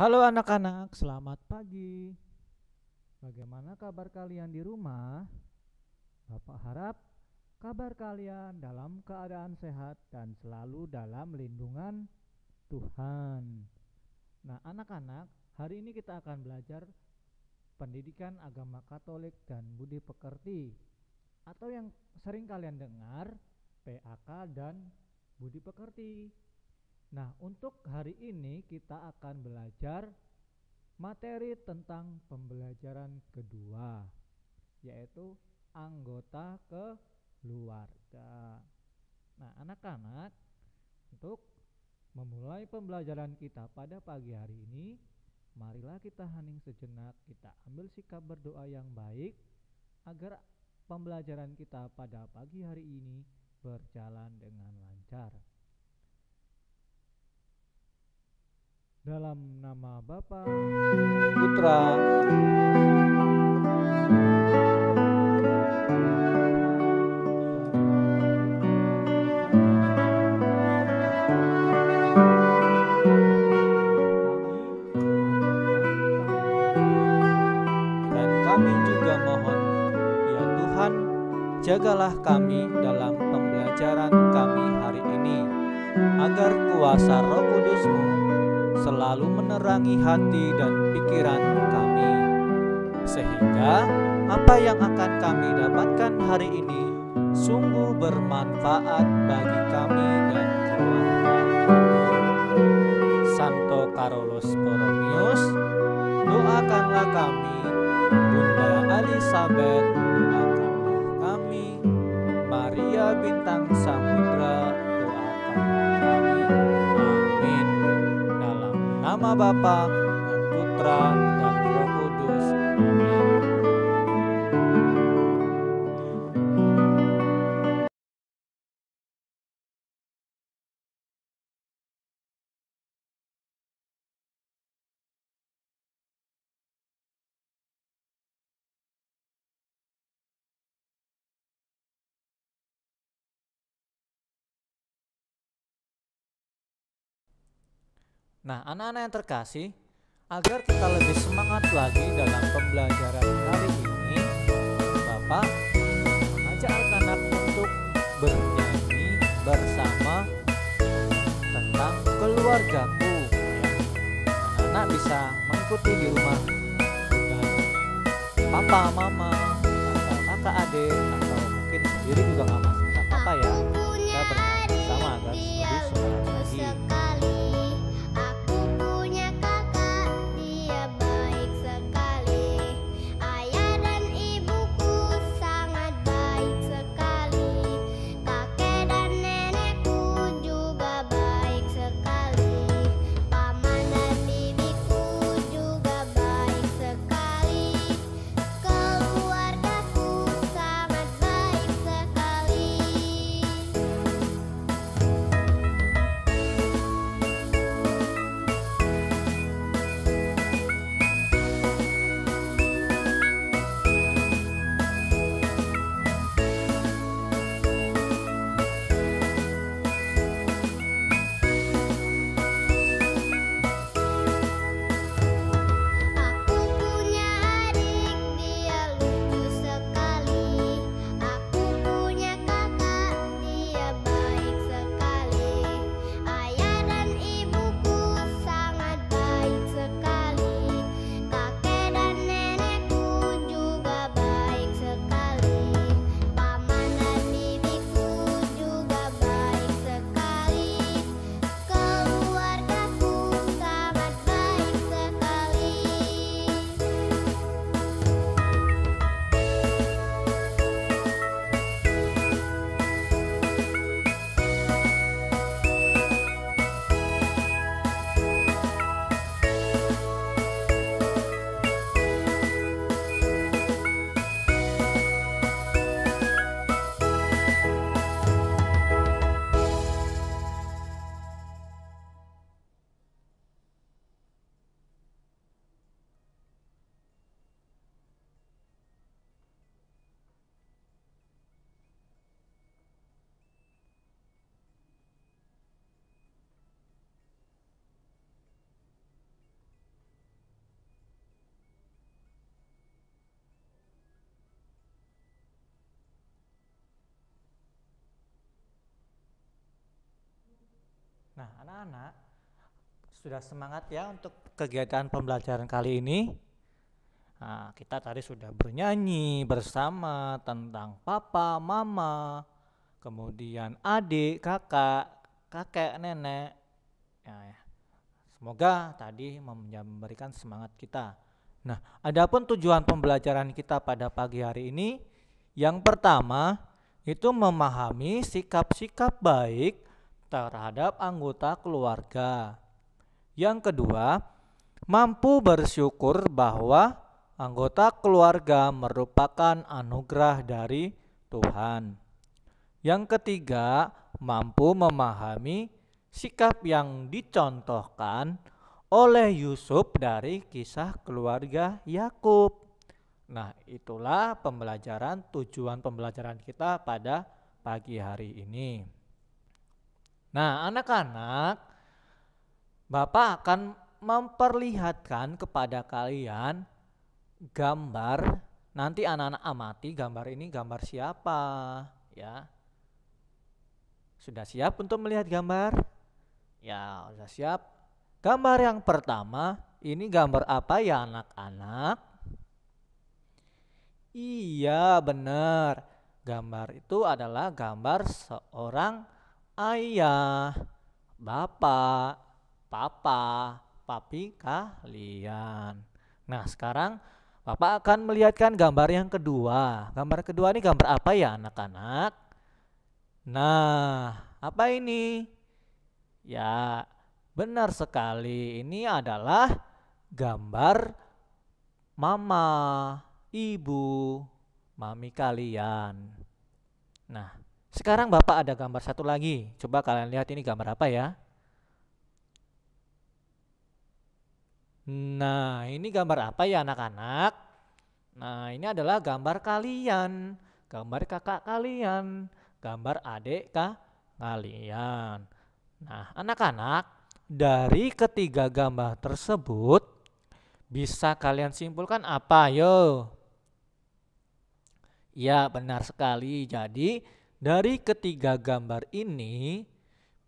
Halo anak-anak, selamat pagi. Bagaimana kabar kalian di rumah? Bapak harap kabar kalian dalam keadaan sehat dan selalu dalam lindungan Tuhan. Nah, anak-anak, hari ini kita akan belajar pendidikan agama Katolik dan budi pekerti, atau yang sering kalian dengar PAK dan budi pekerti. Nah, untuk hari ini kita akan belajar materi tentang pembelajaran kedua, yaitu anggota keluarga. Nah, anak-anak, untuk memulai pembelajaran kita pada pagi hari ini, marilah kita hening sejenak, kita ambil sikap berdoa yang baik agar pembelajaran kita pada pagi hari ini berjalan dengan lancar. Dalam nama Bapa, Putra, dan kami juga mohon, ya Tuhan, jagalah kami dalam pembelajaran kami hari ini, agar kuasa Roh Kudus-Mu selalu menerangi hati dan pikiran kami, sehingga apa yang akan kami dapatkan hari ini sungguh bermanfaat bagi kami dan keluarga kami. Santo Carolus Borromeus, doakanlah kami. Bunda Elizabeth, doakanlah kami. Maria Bintang Samudra, doakanlah kami. Amin. Dalam nama Bapa dan Putra dan Roh Kudus. Amin. Nah, anak-anak yang terkasih, agar kita lebih semangat lagi dalam pembelajaran kali ini, Bapak mengajak anak-anak untuk bernyanyi bersama tentang keluargaku. Anak-anak bisa mengikuti di rumah dengan papa, mama, atau kakak, adik, atau mungkin sendiri juga nggak apa-apa ya. Kita bernyanyi bersama agar lebih semangat lagi. Nah, anak-anak sudah semangat ya untuk kegiatan pembelajaran kali ini. Nah, kita tadi sudah bernyanyi bersama tentang papa, mama, kemudian adik, kakak, kakek, nenek. Ya, semoga tadi memberikan semangat kita. Nah, adapun tujuan pembelajaran kita pada pagi hari ini, yang pertama itu memahami sikap-sikap baik terhadap anggota keluarga. Yang kedua, mampu bersyukur bahwa anggota keluarga merupakan anugerah dari Tuhan. Yang ketiga, mampu memahami sikap yang dicontohkan oleh Yusuf dari kisah keluarga Yakub. Nah, itulah tujuan pembelajaran kita pada pagi hari ini. Nah, anak-anak, Bapak akan memperlihatkan kepada kalian gambar. Nanti anak-anak amati gambar ini gambar siapa ya. Sudah siap untuk melihat gambar? Ya, sudah siap. Gambar yang pertama, ini gambar apa ya anak-anak? Iya, benar. Gambar itu adalah gambar seorang ayah, bapak, papa, papi kalian. Nah, sekarang Bapak akan melihatkan gambar yang kedua. Gambar kedua ini gambar apa ya anak-anak? Nah, apa ini? Ya, benar sekali. Ini adalah gambar mama, ibu, mami kalian. Nah, sekarang Bapak ada gambar satu lagi. Coba kalian lihat ini gambar apa ya? Nah, ini gambar apa ya anak-anak? Nah, ini adalah gambar kalian, gambar kakak kalian, gambar adik kalian. Nah, anak-anak, dari ketiga gambar tersebut bisa kalian simpulkan apa? Yo. Ya, benar sekali. Jadi, dari ketiga gambar ini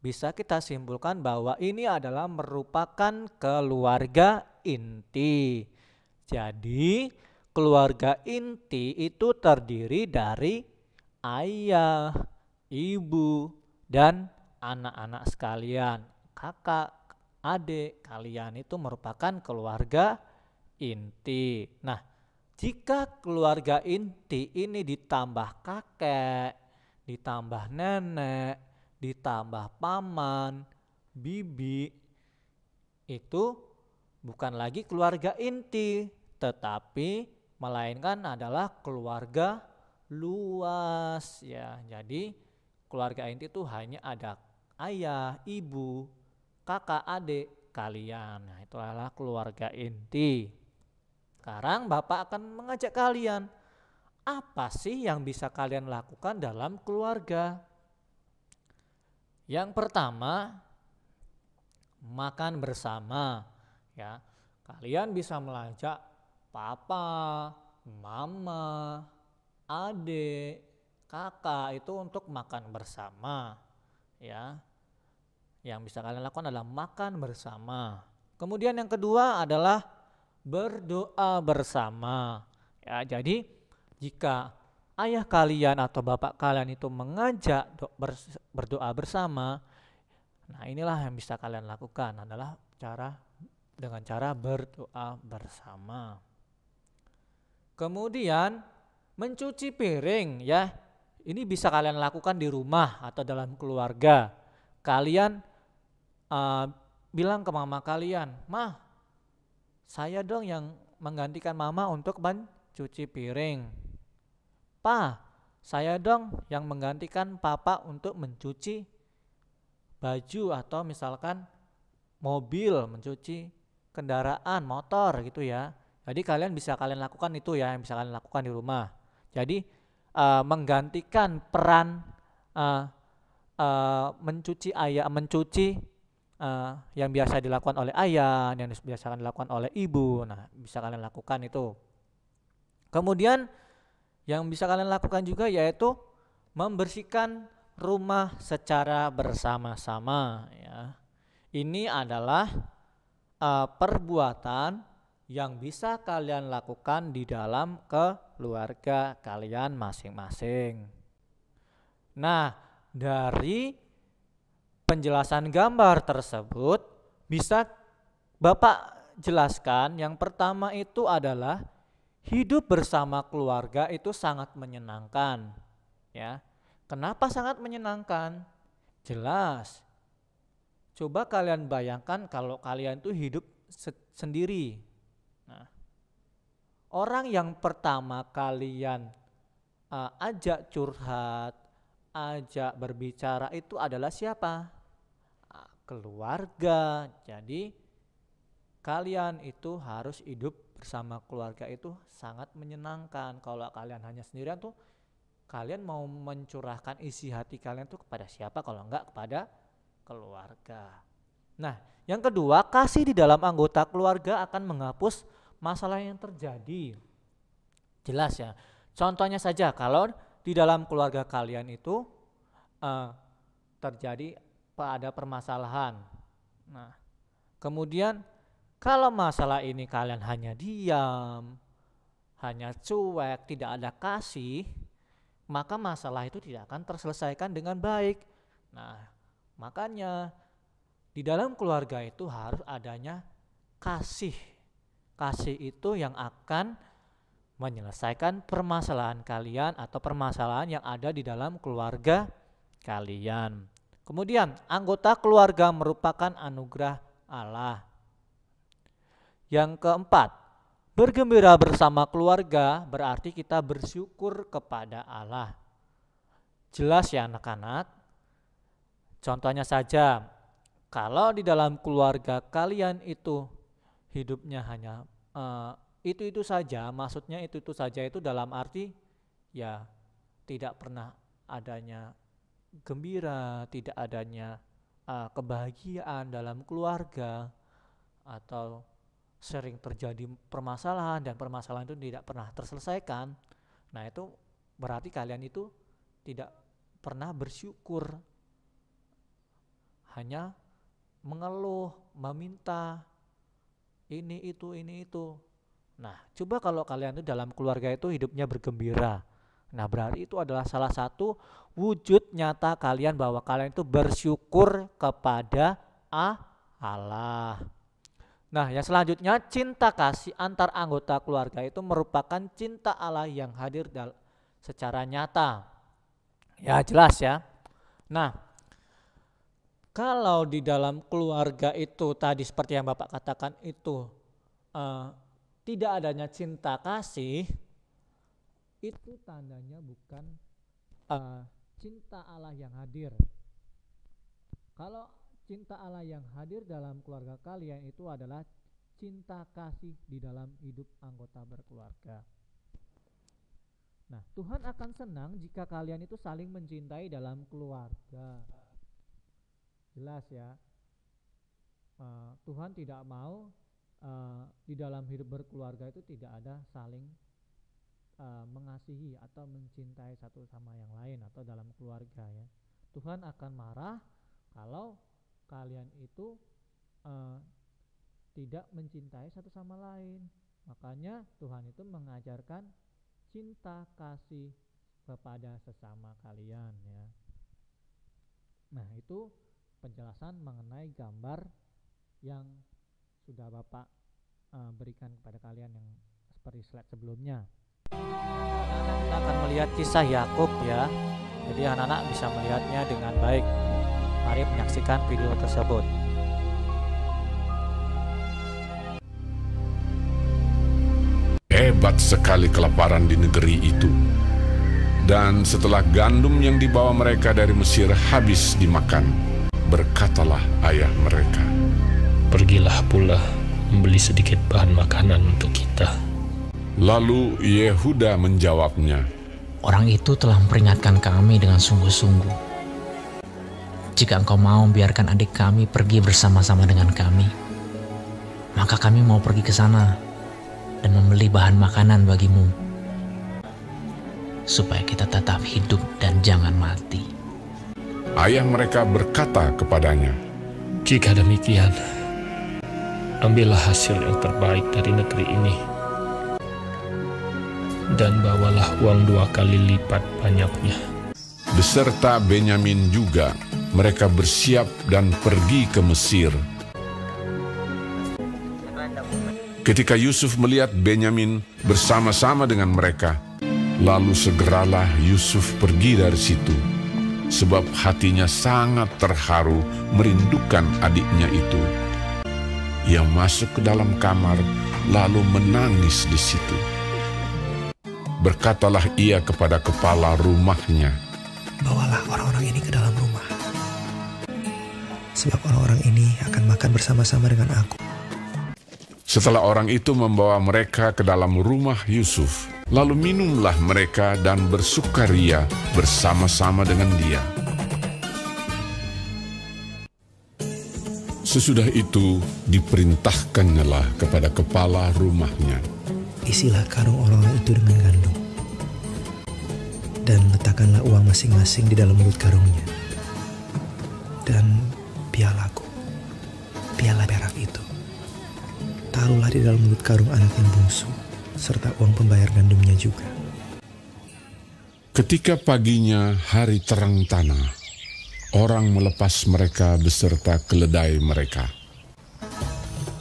bisa kita simpulkan bahwa ini adalah merupakan keluarga inti. Jadi, keluarga inti itu terdiri dari ayah, ibu, dan anak-anak sekalian. Kakak, adik kalian itu merupakan keluarga inti. Nah, jika keluarga inti ini ditambah kakek, ditambah nenek, ditambah paman, bibi, itu bukan lagi keluarga inti, tetapi melainkan adalah keluarga luas ya. Jadi keluarga inti itu hanya ada ayah, ibu, kakak, adik kalian. Nah, itu adalah keluarga inti. Sekarang Bapak akan mengajak kalian, apa sih yang bisa kalian lakukan dalam keluarga? Yang pertama, makan bersama ya. Kalian bisa mengajak papa, mama, adik, kakak itu untuk makan bersama ya. Yang bisa kalian lakukan adalah makan bersama. Kemudian yang kedua adalah berdoa bersama ya. Jadi jika ayah kalian atau bapak kalian itu mengajak berdoa bersama, nah inilah yang bisa kalian lakukan adalah dengan cara berdoa bersama. Kemudian mencuci piring ya. Ini bisa kalian lakukan di rumah atau dalam keluarga. Kalian bilang ke mama kalian, "Mah, saya dong yang menggantikan mama untuk mencuci piring. Pa, saya dong yang menggantikan papa untuk mencuci baju atau misalkan mobil, mencuci kendaraan, motor gitu ya." Jadi kalian lakukan itu ya, yang bisa kalian lakukan di rumah. Jadi menggantikan peran mencuci yang biasa dilakukan oleh ayah, yang biasa dilakukan oleh ibu. Nah, bisa kalian lakukan itu. Kemudian yang bisa kalian lakukan juga yaitu membersihkan rumah secara bersama-sama ya. Ini adalah perbuatan yang bisa kalian lakukan di dalam keluarga kalian masing-masing. Nah, dari penjelasan gambar tersebut bisa Bapak jelaskan, yang pertama itu adalah hidup bersama keluarga itu sangat menyenangkan. Ya, kenapa sangat menyenangkan? Jelas. Coba kalian bayangkan kalau kalian tuh hidup sendiri. Nah, orang yang pertama kalian ajak curhat, ajak berbicara itu adalah siapa? Keluarga. Jadi kalian itu harus hidup bersama keluarga itu sangat menyenangkan. Kalau kalian hanya sendirian tuh, kalian mau mencurahkan isi hati kalian tuh kepada siapa kalau enggak kepada keluarga. Nah, yang kedua, kasih di dalam anggota keluarga akan menghapus masalah yang terjadi. Jelas ya. Contohnya saja, kalau di dalam keluarga kalian itu terjadi ada permasalahan. Nah, kemudian kalau masalah ini kalian hanya diam, hanya cuek, tidak ada kasih, maka masalah itu tidak akan terselesaikan dengan baik. Nah, makanya di dalam keluarga itu harus adanya kasih. Kasih itu yang akan menyelesaikan permasalahan kalian atau permasalahan yang ada di dalam keluarga kalian. Kemudian, anggota keluarga merupakan anugerah Allah. Yang keempat, bergembira bersama keluarga berarti kita bersyukur kepada Allah. Jelas ya anak-anak? Contohnya saja, kalau di dalam keluarga kalian itu hidupnya hanya itu saja, maksudnya itu saja itu dalam arti ya tidak pernah adanya gembira, tidak adanya kebahagiaan dalam keluarga, atau sering terjadi permasalahan dan permasalahan itu tidak pernah terselesaikan. Nah, itu berarti kalian itu tidak pernah bersyukur, hanya mengeluh, meminta ini itu. Nah, coba kalau kalian itu dalam keluarga itu hidupnya bergembira. Nah, berarti itu adalah salah satu wujud nyata kalian bahwa kalian itu bersyukur kepada Allah. Nah, yang selanjutnya, cinta kasih antar anggota keluarga itu merupakan cinta Allah yang hadir secara nyata. Ya, jelas ya. Nah, kalau di dalam keluarga itu tadi seperti yang Bapak katakan itu tidak adanya cinta kasih, itu tandanya bukan cinta Allah yang hadir. Kalau cinta Allah yang hadir dalam keluarga kalian itu adalah cinta kasih di dalam hidup anggota berkeluarga. Nah, Tuhan akan senang jika kalian itu saling mencintai dalam keluarga. Jelas ya. Tuhan tidak mau di dalam hidup berkeluarga itu tidak ada saling mengasihi atau mencintai satu sama yang lain atau dalam keluarga ya. Tuhan akan marah kalau kalian itu tidak mencintai satu sama lain. Makanya Tuhan itu mengajarkan cinta kasih kepada sesama kalian ya. Nah, itu penjelasan mengenai gambar yang sudah Bapak berikan kepada kalian yang seperti slide sebelumnya. Kita akan melihat kisah Yakub ya. Jadi anak-anak bisa melihatnya dengan baik. Mari menyaksikan video tersebut. Hebat sekali kelaparan di negeri itu. Dan setelah gandum yang dibawa mereka dari Mesir habis dimakan, berkatalah ayah mereka, "Pergilah pula membeli sedikit bahan makanan untuk kita." Lalu Yehuda menjawabnya, "Orang itu telah memperingatkan kami dengan sungguh-sungguh. Jika engkau mau biarkan adik kami pergi bersama-sama dengan kami, maka kami mau pergi ke sana dan membeli bahan makanan bagimu, supaya kita tetap hidup dan jangan mati." Ayah mereka berkata kepadanya, Jika demikian, ambillah hasil yang terbaik dari negeri ini, dan bawalah uang 2 kali lipat banyaknya. Beserta Benyamin juga, mereka bersiap dan pergi ke Mesir. Ketika Yusuf melihat Benyamin bersama-sama dengan mereka, lalu segeralah Yusuf pergi dari situ, sebab hatinya sangat terharu merindukan adiknya itu. Ia masuk ke dalam kamar, lalu menangis di situ. Berkatalah ia kepada kepala rumahnya, "Bawalah orang-orang ini ke dalam rumah, sebab orang-orang ini akan makan bersama-sama dengan aku." Setelah orang itu membawa mereka ke dalam rumah Yusuf, lalu minumlah mereka dan bersukaria bersama-sama dengan dia. Sesudah itu diperintahkannyalah kepada kepala rumahnya, "Isilah karung orang-orang itu dengan gandum, dan letakkanlah uang masing-masing di dalam mulut karungnya. Dan pialaku, piala perak itu, taruhlah di dalam mulut karung anak yang bungsu, serta uang pembayar gandumnya juga." Ketika paginya hari terang tanah, orang melepas mereka beserta keledai mereka.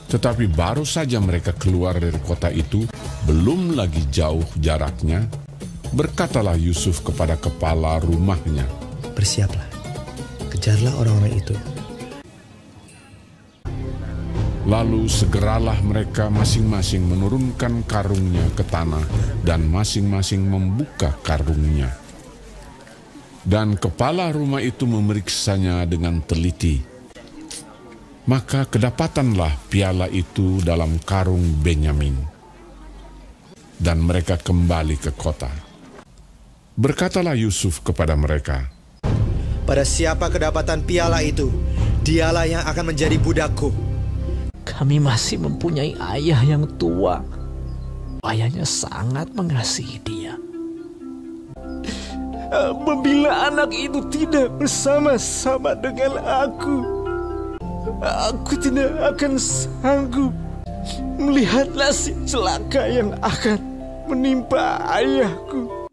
Tetapi baru saja mereka keluar dari kota itu, belum lagi jauh jaraknya, berkatalah Yusuf kepada kepala rumahnya, "Bersiaplah, kejarlah orang-orang itu." Lalu segeralah mereka masing-masing menurunkan karungnya ke tanah dan masing-masing membuka karungnya. Dan kepala rumah itu memeriksanya dengan teliti. Maka kedapatanlah piala itu dalam karung Benyamin. Dan mereka kembali ke kota. Berkatalah Yusuf kepada mereka, "Pada siapa kedapatan piala itu, dialah yang akan menjadi budakku." Kami masih mempunyai ayah yang tua. Ayahnya sangat mengasihi dia. Apabila anak itu tidak bersama-sama dengan aku tidak akan sanggup melihat nasib celaka yang akan menimpa ayahku.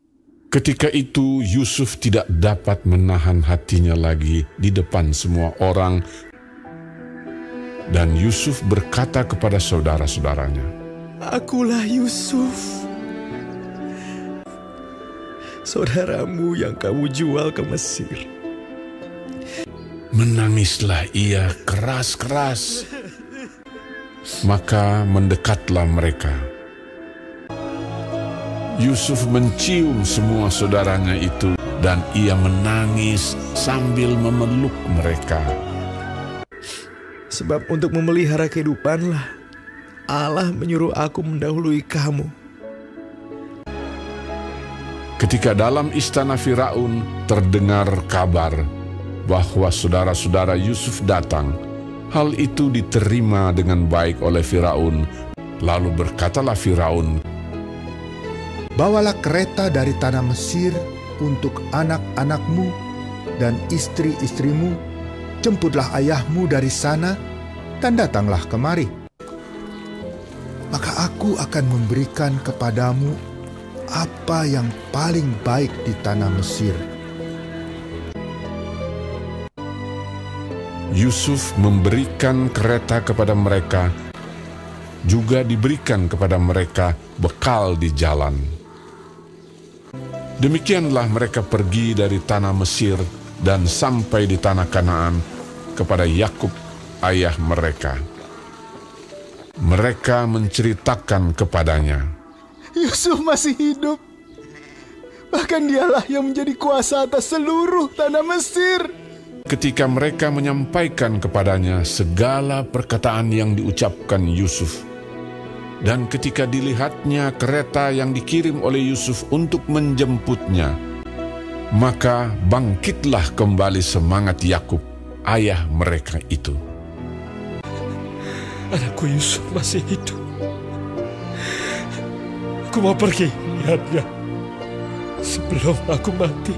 ketika itu Yusuf tidak dapat menahan hatinya lagi di depan semua orang. Dan Yusuf berkata kepada saudara-saudaranya, "Akulah Yusuf, saudaramu yang kamu jual ke Mesir." Menangislah ia keras-keras. Maka mendekatlah mereka. Yusuf mencium semua saudaranya itu, dan ia menangis sambil memeluk mereka. Sebab untuk memelihara kehidupanlah Allah menyuruh aku mendahului kamu. Ketika dalam istana Firaun terdengar kabar bahwa saudara-saudara Yusuf datang, hal itu diterima dengan baik oleh Firaun. Lalu berkatalah Firaun, "Bawalah kereta dari tanah Mesir untuk anak-anakmu dan istri-istrimu, jemputlah ayahmu dari sana dan datanglah kemari. Maka aku akan memberikan kepadamu apa yang paling baik di tanah Mesir." Yusuf memberikan kereta kepada mereka, juga diberikan kepada mereka bekal di jalan. Demikianlah mereka pergi dari tanah Mesir dan sampai di tanah Kanaan kepada Yakub ayah mereka. Mereka menceritakan kepadanya, Yusuf masih hidup. Bahkan dialah yang menjadi kuasa atas seluruh tanah Mesir. ketika mereka menyampaikan kepadanya segala perkataan yang diucapkan Yusuf. Dan ketika dilihatnya kereta yang dikirim oleh Yusuf untuk menjemputnya, maka bangkitlah kembali semangat Yakub, ayah mereka itu. Anakku Yusuf masih hidup. Aku mau pergi lihatnya sebelum aku mati.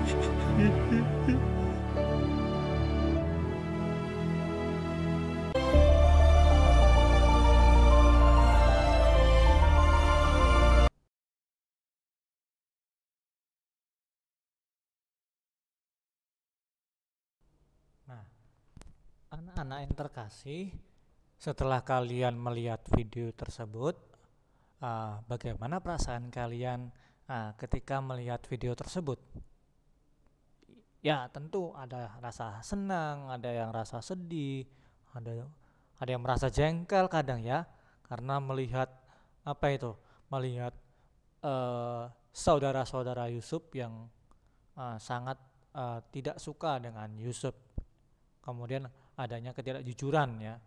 anak-anak yang terkasih, setelah kalian melihat video tersebut, bagaimana perasaan kalian ketika melihat video tersebut? Ya, tentu ada rasa senang, ada yang rasa sedih, ada yang merasa jengkel kadang ya, karena melihat melihat saudara-saudara Yusuf yang sangat tidak suka dengan Yusuf. Kemudian adanya ketidakjujuran ya.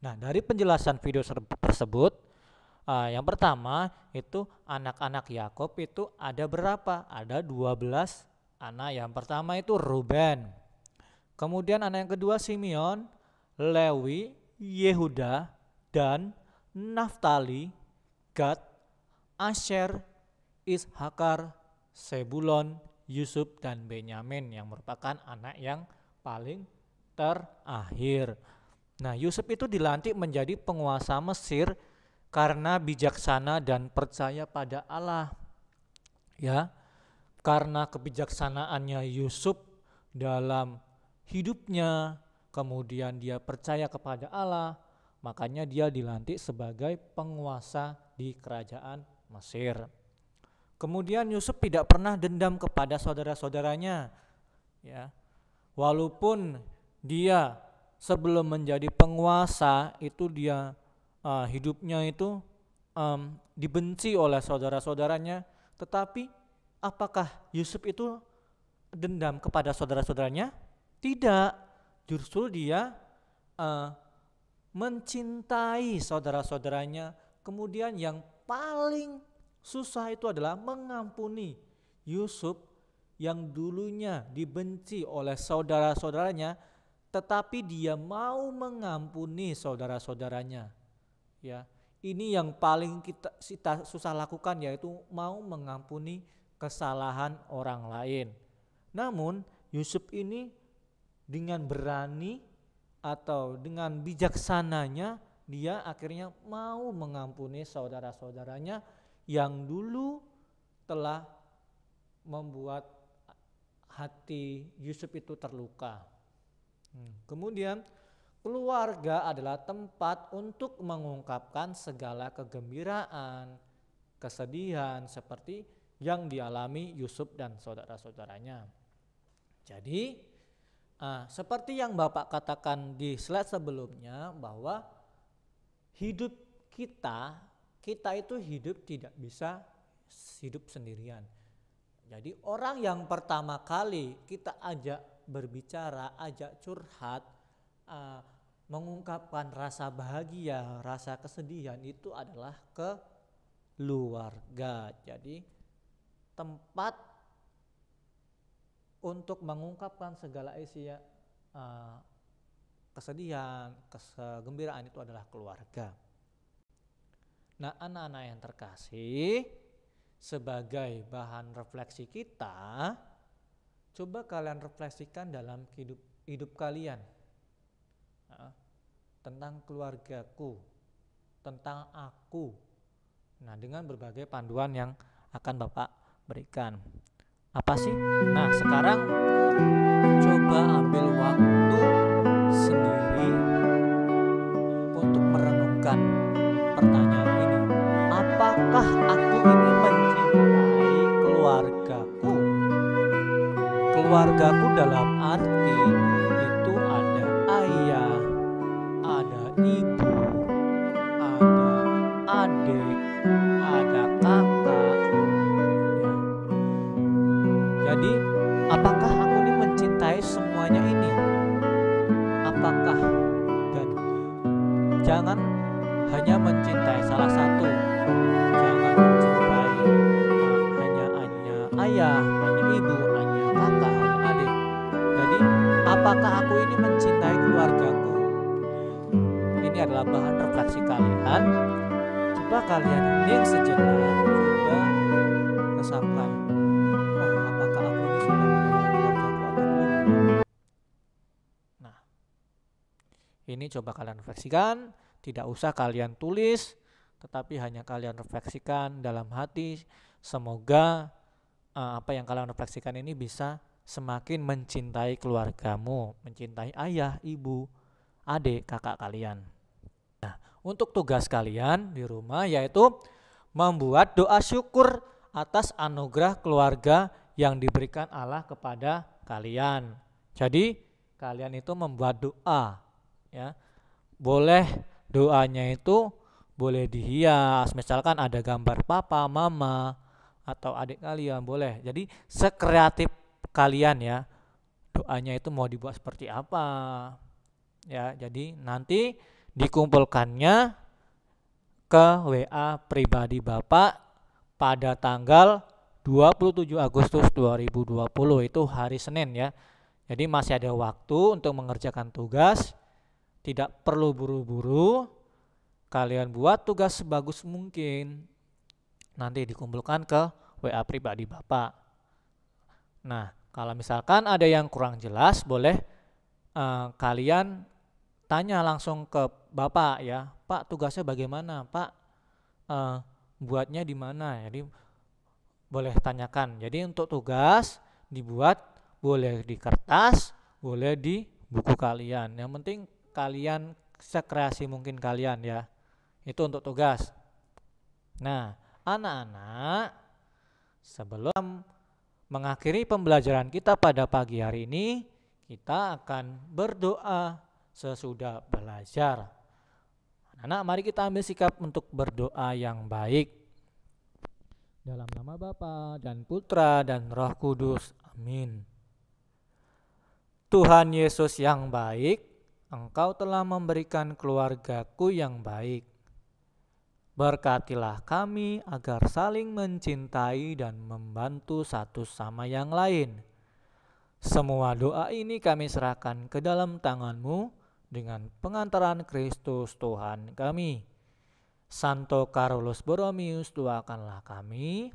Nah, dari penjelasan video tersebut, yang pertama itu anak-anak Yakub itu ada berapa? Ada 12 anak. Yang pertama itu Ruben. Kemudian anak yang kedua Simeon, Lewi, Yehuda, Dan, Naftali, Gad, Asher, Ishakar, Sebulon, Yusuf, dan Benyamin yang merupakan anak yang paling terakhir. Nah, Yusuf itu dilantik menjadi penguasa Mesir karena bijaksana dan percaya pada Allah. Ya, karena kebijaksanaannya Yusuf dalam hidupnya, kemudian dia percaya kepada Allah, makanya dia dilantik sebagai penguasa di kerajaan Mesir. Kemudian Yusuf tidak pernah dendam kepada saudara-saudaranya. Ya, walaupun dia sebelum menjadi penguasa itu dia hidupnya itu dibenci oleh saudara-saudaranya, tetapi apakah Yusuf itu dendam kepada saudara-saudaranya? Tidak, justru dia mencintai saudara-saudaranya. Kemudian yang paling susah itu adalah mengampuni Yusuf yang dulunya dibenci oleh saudara-saudaranya, tetapi dia mau mengampuni saudara-saudaranya. Ya, ini yang paling kita susah lakukan, yaitu mau mengampuni kesalahan orang lain. Namun Yusuf ini dengan berani atau dengan bijaksananya dia akhirnya mau mengampuni saudara-saudaranya yang dulu telah membuat hati Yusuf itu terluka. Kemudian keluarga adalah tempat untuk mengungkapkan segala kegembiraan, kesedihan seperti yang dialami Yusuf dan saudara-saudaranya. Jadi seperti yang Bapak katakan di slide sebelumnya, bahwa hidup kita itu hidup tidak bisa hidup sendirian. Jadi orang yang pertama kali kita ajak berbicara, ajak curhat, mengungkapkan rasa bahagia, rasa kesedihan itu adalah keluarga. Jadi tempat untuk mengungkapkan segala isi kesedihan, kegembiraan itu adalah keluarga. Nah, anak-anak yang terkasih, sebagai bahan refleksi kita, coba kalian refleksikan dalam hidup kalian tentang keluargaku, tentang aku. Nah, dengan berbagai panduan yang akan Bapak berikan. Apa sih? Nah, sekarang coba ambil waktu sendiri untuk merenungkan pertanyaan ini. Apakah aku ini mencintai keluargaku? Keluargaku dalam arti itu ada ayah, ada ibu, ada adik, ada kakak. Jadi apakah aku ini mencintai semuanya ini? Apakah, dan jangan hanya mencintai salah satu, jangan mencintai hanya ayah, hanya ibu, hanya kakak, hanya adik. Jadi apakah aku ini mencintai keluargaku? Ini adalah bahan refleksi kalian. Coba kalian hening sejenak, coba resapkan. Apakah aku ini sudah mencintai keluargaku atau belum? Nah, ini coba kalian refleksikan. Tidak usah kalian tulis, tetapi hanya kalian refleksikan dalam hati. Semoga apa yang kalian refleksikan ini bisa semakin mencintai keluargamu, mencintai ayah, ibu, adik kakak kalian. Nah, untuk tugas kalian di rumah yaitu membuat doa syukur atas anugerah keluarga yang diberikan Allah kepada kalian. Jadi kalian itu membuat doa, ya. Boleh doanya itu boleh dihias, misalkan ada gambar papa, mama, atau adik kalian, boleh. Jadi sekreatif kalian ya, doanya itu mau dibuat seperti apa. Ya, jadi nanti dikumpulkannya ke WA pribadi Bapak pada tanggal 27 Agustus 2020, itu hari Senin ya. Jadi masih ada waktu untuk mengerjakan tugas, tidak perlu buru-buru. Kalian buat tugas sebagus mungkin, nanti dikumpulkan ke WA pribadi Bapak. Nah, kalau misalkan ada yang kurang jelas, boleh kalian tanya langsung ke Bapak ya, Pak tugasnya bagaimana, Pak buatnya di mana. Jadi boleh tanyakan. Jadi untuk tugas dibuat boleh di kertas, boleh di buku kalian. Yang penting kalian sekreasi mungkin kalian ya. Itu untuk tugas. Nah, anak-anak, sebelum mengakhiri pembelajaran kita pada pagi hari ini, kita akan berdoa sesudah belajar. Anak-anak, mari kita ambil sikap untuk berdoa yang baik. Dalam nama Bapa dan Putra dan Roh Kudus. Amin. Tuhan Yesus yang baik, Engkau telah memberikan keluargaku yang baik. Berkatilah kami agar saling mencintai dan membantu satu sama yang lain. Semua doa ini kami serahkan ke dalam tangan-Mu dengan pengantaran Kristus Tuhan kami. Santo Carolus Borromeus, doakanlah kami.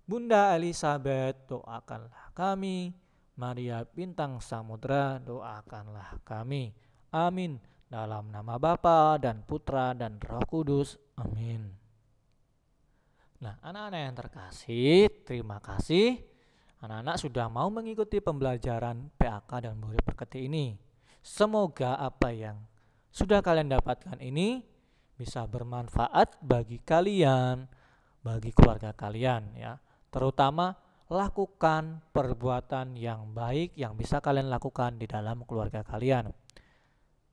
Bunda Elizabeth, doakanlah kami. Maria Bintang Samudra, doakanlah kami. Amin. Dalam nama Bapa dan Putra dan Roh Kudus. Amin. Nah, anak-anak yang terkasih, terima kasih. Anak-anak sudah mau mengikuti pembelajaran PAK dan murid berkati ini. Semoga apa yang sudah kalian dapatkan ini bisa bermanfaat bagi kalian, bagi keluarga kalian ya. Terutama lakukan perbuatan yang baik yang bisa kalian lakukan di dalam keluarga kalian.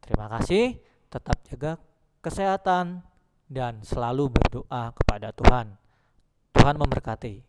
Terima kasih, tetap jaga kesehatan dan selalu berdoa kepada Tuhan. Tuhan memberkati.